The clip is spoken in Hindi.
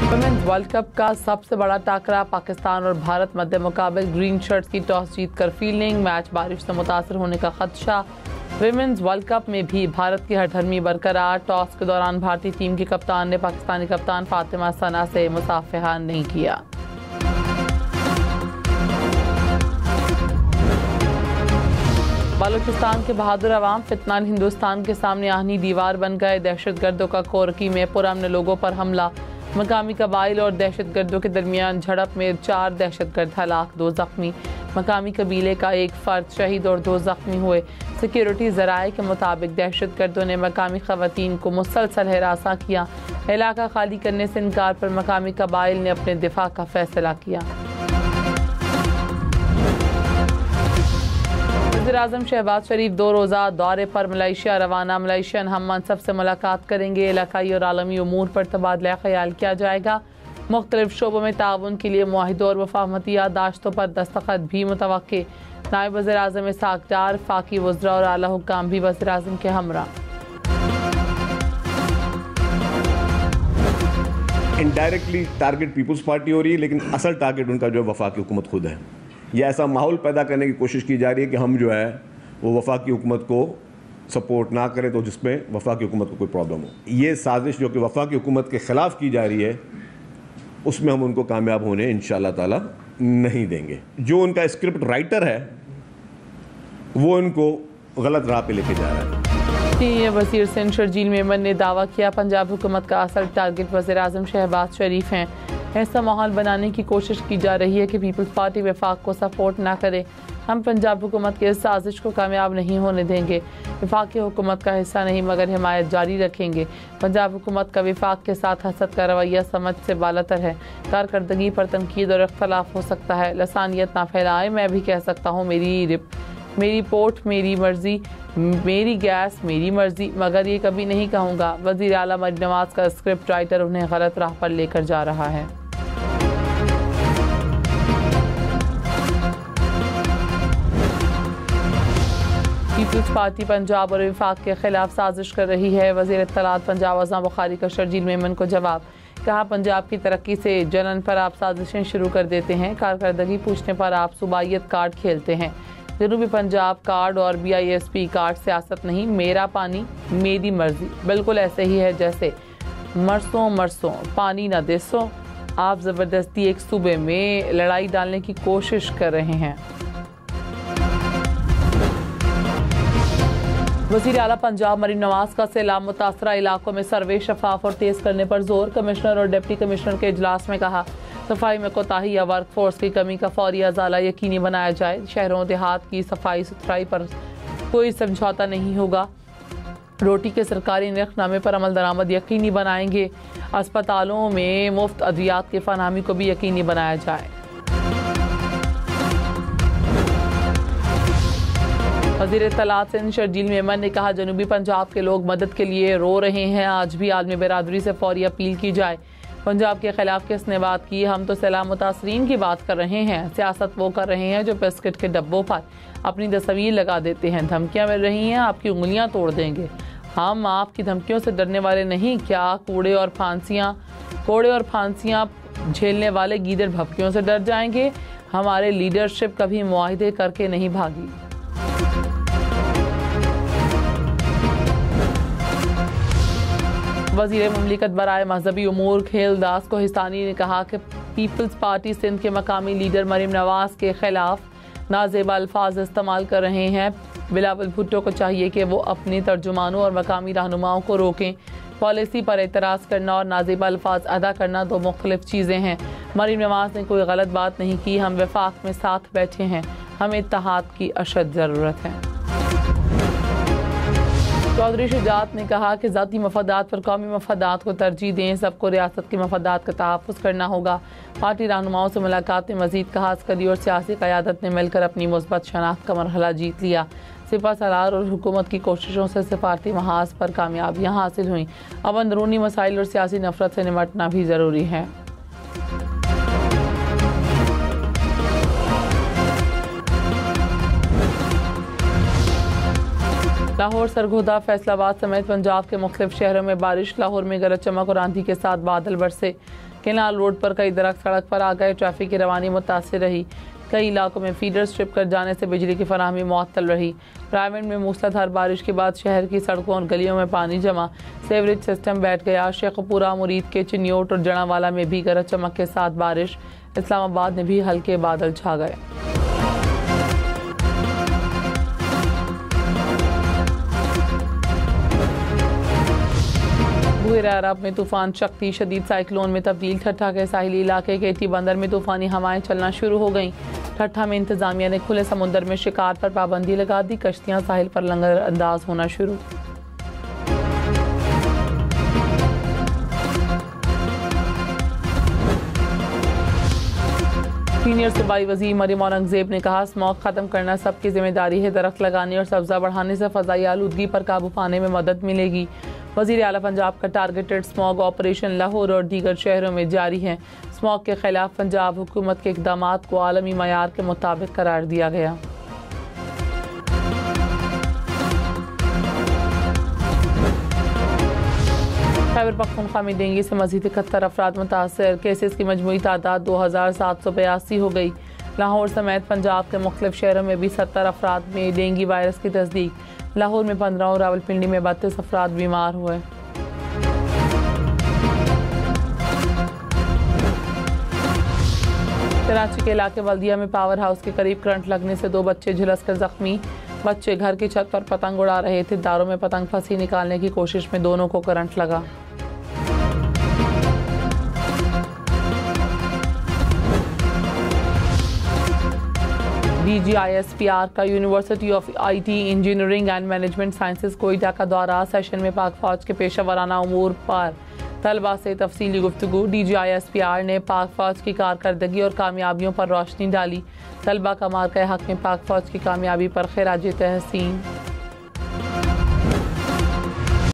वुमेन्स वर्ल्ड कप का सबसे बड़ा टाकरा पाकिस्तान और भारत मध्य मुकाबले। ग्रीन शर्ट्स की टॉस जीतकर फील्डिंग, मैच बारिश से मुतासर होने का खदशा। विमेंस वर्ल्ड कप में भी भारत की हठधर्मी बरकरार। टॉस के दौरान भारतीय टीम के कप्तान ने पाकिस्तानी कप्तान फातिमा सना से मुसाफहा नहीं किया। बलूचिस्तान के बहादुर अवाम फितनान हिंदुस्तान के सामने आहनी दीवार बन गए। दहशतगर्दों का कोरकी में पुरअमन लोगों पर हमला। मकामी कबाइल और दहशतगर्दों के दरमियान झड़प में 4 दहशतगर्द हलाक, 2 जख्मी। मकामी कबीले का एक फर्द शहीद और 2 जख्मी हुए। सिक्योरिटी ज़राए के मुताबिक दहशतगर्दों ने मकामी खवातीन को मुसलसल हिरासा किया। इलाका खाली करने से इनकार पर मकामी कबाइल ने अपने दिफा का फैसला किया। वज़ीर-ए-आज़म शहबाज शरीफ 2 रोज़ा दौरे पर मलेशिया रवाना। मलेशियन हम मनसब से मुलाकात करेंगे। इलाकाई और आलमी उमूर पर तबादला ख्याल किया जाएगा। मुख्तलिफ शोबों में ताउन के लिए मुआहिदों और वफामती यादाश्तों पर दस्तखत भी मुतवक्के। नायब वज़ीर-ए-आज़म इसहाक़ डार, फाकी वज़रा और आला हुक्काम भी वज़ीर-ए-आज़म के हमरा। इनडायरेक्टली टारगेट पीपल्स पार्टी हो रही है, लेकिन असल टारगेट उनका जो है वफाकी हुकूमत खुद है। यह ऐसा माहौल पैदा करने की कोशिश की जा रही है कि हम जो है वो वफाकी हुकूमत को सपोर्ट ना करें, तो जिसमें वफाकी हुकूमत को कोई प्रॉब्लम हो। ये साजिश जो कि वफाकी हुकूमत के ख़िलाफ़ की जा रही है, उसमें हम उनको कामयाब होने इंशाअल्लाह ताला नहीं देंगे। जो उनका स्क्रिप्ट राइटर है वो इनको गलत राह पे लेके जा रहा है। वज़ीर सिंध शर्जील मेमन ने दावा किया पंजाब हुकूमत का असल टारगेट वज़ीर-ए-आज़म शहबाज शरीफ हैं। ऐसा माहौल बनाने की कोशिश की जा रही है कि पीपल्स पार्टी वफाक को सपोर्ट ना करे। हम पंजाब हुकूमत के इस साजिश को कामयाब नहीं होने देंगे। वफाक हुकूमत का हिस्सा नहीं मगर हिमायत जारी रखेंगे। पंजाब हुकूमत का वफाक के साथ हसद का रवैया समझ से बालातर है। कारकर्दगी पर तनकीद और इख्तलाफ हो सकता है। लसानियत ना फैलाएं। मैं भी कह सकता हूँ मेरी पोर्ट मेरी मर्जी, मेरी गैस मेरी मर्जी, मगर ये कभी नहीं कहूँगा। वज़ीर आला मरीम नवाज का स्क्रिप्ट राइटर उन्हें गलत राह पर लेकर जा रहा है। पीपल्स पार्टी पंजाब और वफाक के खिलाफ साजिश कर रही है। वज़ीर इत्तलात पंजाब अज़म बुखारी का शर्जील मेमन को जवाब। कहा पंजाब की तरक्की से जनन पर आप साजिशें शुरू कर देते हैं। कारकर्दगी पूछने पर आप सूबाइयत कार्ड खेलते हैं। जनूबी पंजाब कार्ड और BISP कार्ड सियासत नहीं, मेरा पानी मेरी मर्जी। बिल्कुल ऐसे ही है जैसे मरसों पानी न देसो। आप ज़बरदस्ती एक सूबे में लड़ाई डालने की कोशिश कर रहे हैं। वज़ीर आला पंजाब मरीम नवाज का सैलाब मुतासरा इलाकों में सर्वे शफाफ और तेज़ करने पर जोर। कमिश्नर और डिप्टी कमिश्नर के इजलास में कहा सफाई में कोताही या वर्क फोर्स की कमी का फौरी अजाला यकीनी बनाया जाए। शहरों देहात की सफाई सुथराई पर कोई समझौता नहीं होगा। रोटी के सरकारी निर्खनामे पर अमल दरामद यकीनी बनाएंगे। अस्पतालों में मुफ्त अद्वियात की फराहमी को भी यकीनी बनाया जाए। वज़ीर इत्तलात सिंध शर्जील मेमन ने कहा जनूबी पंजाब के लोग मदद के लिए रो रहे हैं। आज भी आलमी बिरादरी से फौरी अपील की जाए। पंजाब के खिलाफ किसने बात की? हम तो सैलाब मुतासरीन की बात कर रहे हैं। सियासत वो कर रहे हैं जो बिस्किट के डब्बों पर अपनी तस्वीर लगा देते हैं। धमकियां मिल रही हैं, आपकी उंगलियां तोड़ देंगे। हम आपकी धमकियों से डरने वाले नहीं। क्या कोड़े और फांसियां झेलने वाले गीदड़ भभकियों से डर जाएंगे? हमारे लीडरशिप कभी मुआहिदे करके नहीं भागी। वज़ीर मुमलिकत बराए मजहबी उमूर खेलदास कोहिस्तानी ने कहा कि पीपल्स पार्टी सिंध के मकामी लीडर मरीम नवाज के खिलाफ नाजेबा अल्फाज इस्तेमाल कर रहे हैं। बिलावल भुट्टो को चाहिए कि वो अपने तर्जुमानों और मकामी रहनुमाओं को रोकें। पॉलिसी पर एतराज़ करना और नाजेबा अल्फाज अदा करना 2 मुख्तलिफ चीज़ें हैं। मरीम नवाज ने कोई गलत बात नहीं की। हम वफाक में साथ बैठे हैं। हमें इत्तेहाद की अशद ज़रूरत है। चौधरी शुजात ने कहा कि ज़ाती मफादात पर कौमी मफादात को तरजीह दें। सबको रियासत के मफादात का तहफ़्फ़ुज़ करना होगा। पार्टी रहनुमाओं से मुलाकात में मज़ीद कहा अस्करी और सियासी क़यादत ने मिलकर अपनी मुस्बत शनाख्त का मरहला जीत लिया। सिपा सलार और हुकूमत की कोशिशों से सिफारती महाज पर कामयाबियाँ हासिल हुई। अब अंदरूनी मसाइल और सियासी नफरत से निमटना भी ज़रूरी है। लाहौर, सरगोदा, फैसलाबाद समेत पंजाब के मुख्तलिफ शहरों में बारिश। लाहौर में गरज चमक और आंधी के साथ बादल बरसे। केनाल रोड पर कई दरख्त सड़क पर आ गए। ट्रैफिक की रवानी मुतासिर रही। कई इलाकों में फीडर स्ट्रिप कर जाने से बिजली की फराहमी मुअत्तल रही। प्राइवेट में मूसलाधार बारिश के बाद शहर की सड़कों और गलियों में पानी जमा। सेवरेज सिस्टम बैठ गया। शेखपुरा, मुरीद के चिन्योट और जड़ावाला में भी गरज चमक के साथ बारिश। इस्लामाबाद में भी हल्के बादल छा गए। बुहेरा अरब में तूफान शक्ति शदीद साइक्लोन में तब्दील। ठट्ठा के साहिली इलाके के टी बंदर में तूफानी हवाएं चलना शुरू हो गईं। ठट्ठा में इंतजामिया ने खुले समुद्र में शिकार पर पाबंदी लगा दी। कश्तियां साहिल पर लंगर अंदाज होना शुरू। सीनियर सूबाई वज़ीर मरियम औरंगजेब ने कहा, स्मॉग खत्म करना सबकी जिम्मेदारी है। दरख्त लगाने और सब्जा बढ़ाने से फ़ज़ाई आलूदगी पर काबू पाने में मदद मिलेगी। वज़ीर आला पंजाब का टारगेटेड स्मॉग ऑपरेशन लाहौर और दीगर शहरों में जारी है। स्मॉग के खिलाफ पंजाब हुकूमत के इक़दामात को आलमी मयार के मुताबिक करार दिया गया। खैबर पख्तूनख्वा में डेंगू से मज़ीद 71 अफराद मुतासर। केसेस की मजमूई तादाद 2782 हो गई। लाहौर समेत पंजाब के मुख्तलिफ शहरों में भी 70 अफराद में डेंगू वायरस की तस्दीक। लाहौर में 15 और रावलपिंडी में 32 अफराद बीमार हुए। कराची के इलाके बल्दिया में पावर हाउस के करीब करंट लगने से 2 बच्चे झुलसकर जख्मी। बच्चे घर की छत पर पतंग उड़ा रहे थे। तारों में पतंग फंसी निकालने की कोशिश में दोनों को करंट लगा। DGISPR का university of IT engineering and management sciences Quetta का दौरा। सेशन में पाक फौज के पेशा वराना उमूर पर तलबा से तफसीली गुफ्तगू। DGISPR ने पाक फौज की कारकर्दगी और कामयाबियों पर रोशनी डाली। तलबा का मार्का हक में पाक फौज की कामयाबी पर खिराज तहसीन।